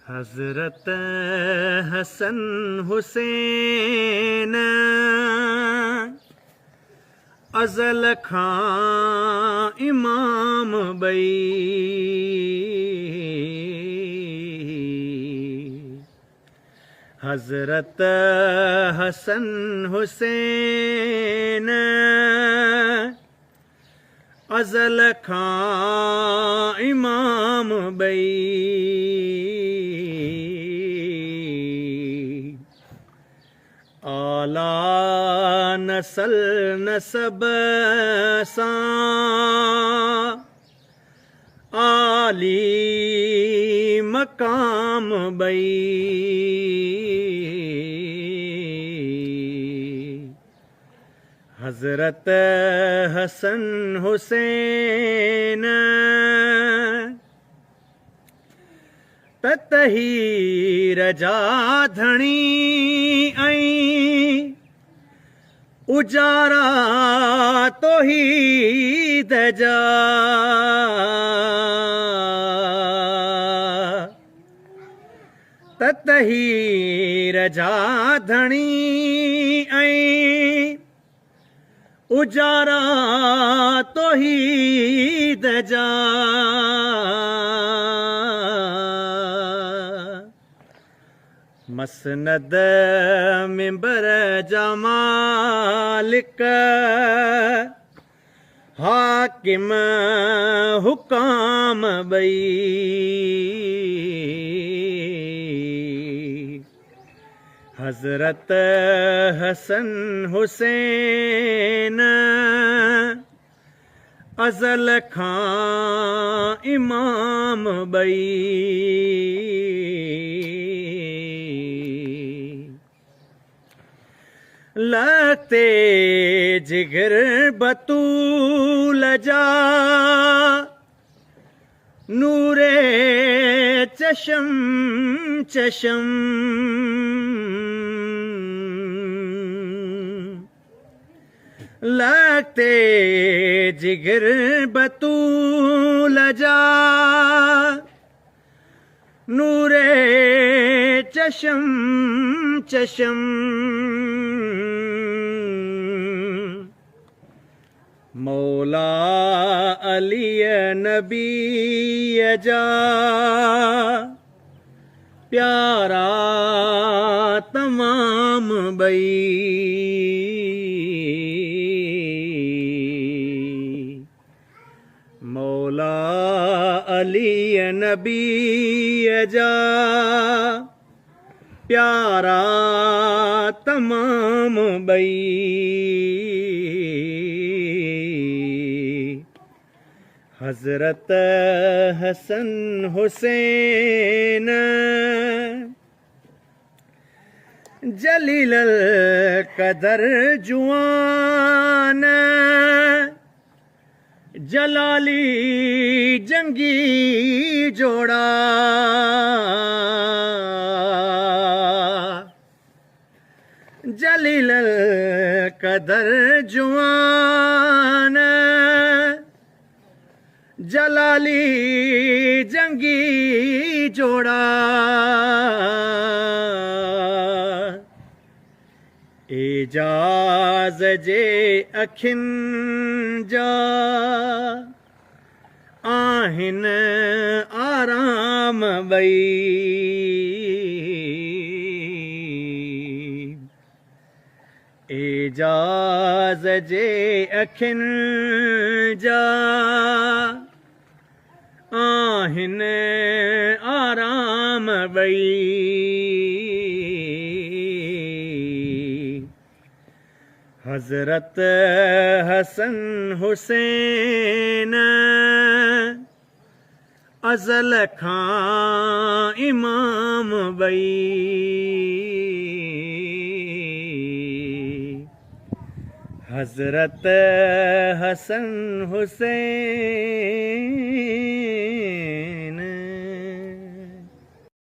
हज़रत हसन हुसैन अज़ल खां इमाम ॿई हज़रत हसन हुसैन अज़ल खां इमाम ॿई आला नसल नसब सां आली मकाम ॿई हज़रत हसन हुसैन ततहीर जा धणी ऐं उजारा तौहीद जा ततहीर जा धणी ऐं उजारा तौहीद जा मसनद मिंबर जा मालिक हाकिम हुकाम ॿई हज़रत हसन हुसैन अज़ल खां इमाम ॿई लते जिगर बतूल जा नूरे चशम चशम लगते जिगर बतूल जा नूरे चशम चशम मौला अली नबी जा प्यारा तमाम ॿई मौला अली नबी जा प्यारा तमाम ॿई हज़रत हसन हुसैन जलील कदर जुआन जलाली जंगी जोड़ा जलील कदर जुआन जलाली जंगी जोड़ा एजाज जे अखियुनि जा आहिनि आराम ॿई एजाज जे अखियुनि जा आहिनि आराम ॿई हज़रत हसन हुसैन अज़ल खां इमाम ॿई हज़रत हसन हुसैन